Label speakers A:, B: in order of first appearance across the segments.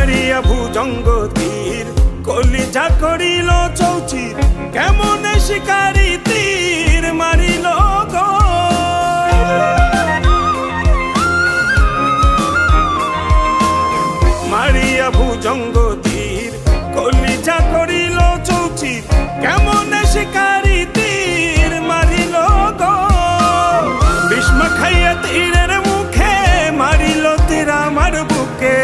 A: মারিয়া ভুজঙ্গ তীর কলিজা করিল চৌচির কেমন শিকারি তীর মারিল গো মারিয়া ভুজঙ্গ তীর কলিজা করিল চৌচির কেমন শিকারি তীর মারিল গো বিস্ম খাইয়া তীরের মুখে মারিল তীর আমার বুকে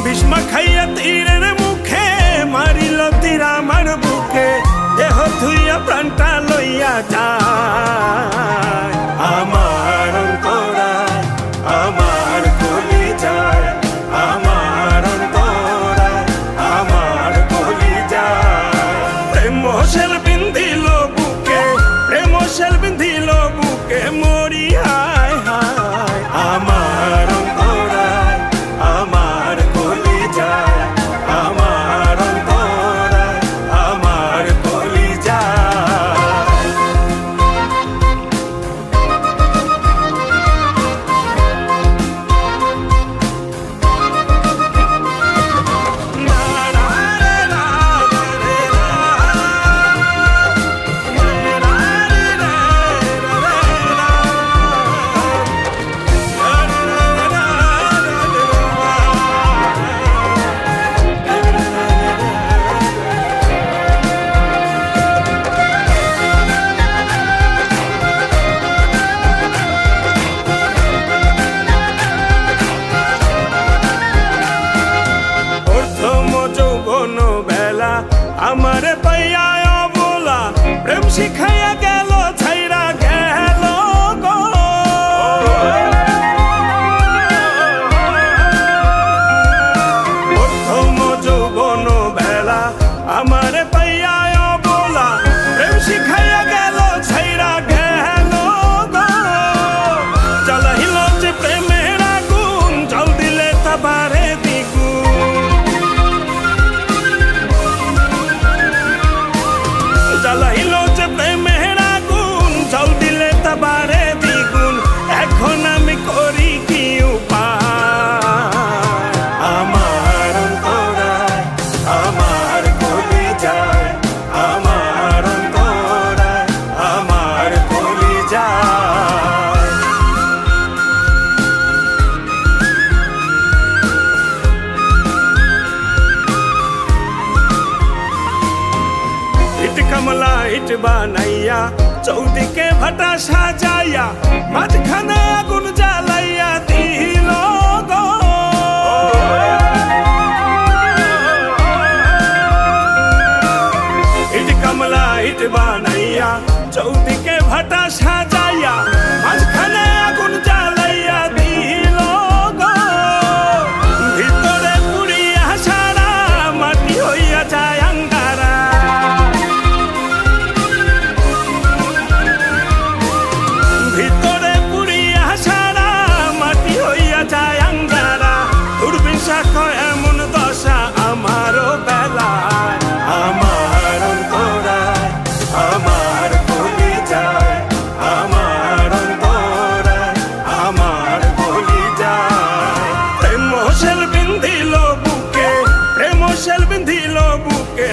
A: বিস্ম খাইয়া তীরের মুখে মারিল তীর আমার বুকে দেহ ধুইয়া প্রাণটা লইয়া যায় আমার অন্তরায় আমার কলিজায় আমার অন্তরায় আমার কলিজায় প্রেম শেল বিন্ধিল বুকে প্রেম শেল বিন্ধিল বুকে মরি হায় হায় আমার অন্তরায় আমার কলিজায় আমার অন্তরায় আমার কলিজায় আমার পাইয়া অবলা প্রেম শিখাইয়া গেল ছাইরা গেল গো প্রথম যৌবন বেলা আমার পাইয়া অবলা প্রেম শিখাইয়া গেল ছাইরা গেল গো জ্বালাইল যে প্রেমের আগুন জল দিলে তা বাড়ে দ্বিগুণ জ্বালাইল যে প্রেমের আগুন জল দিলে তা বাড়ে দ্বিগুণ এখন আমি করি কি উপায় আমার অন্তরায় আমার কলিজায় আমার অন্তরায় আমার কলিজায় ইট কমলা ইট বানাইয়া চৌদিকে ভাটা সাজাইয়া মাঝখানে আগুন জ্বালাইয়া দিল গো ইট কমলা ইট বানাইয়া চৌদিকে ভাটা সাজাইয়া মাঝখানে আগুন জ্বালাইয়া দিল গো ভিতরে পুড়িয়া সারা মাটি হইয়া যায় আঙ্গারা ভিতরে পুড়িয়া সারা মাটি হইয়া যায় আঙ্গারা দূরবীন সাক্ষ্য এমন দশা আমারও বেলায় আমার অন্তরায় আমার কলিজায় আমার অন্তরায় আমার কলিজায় প্রেম শেল বিন্ধিল বুকে প্রেম শেল বিন্ধিল বুকে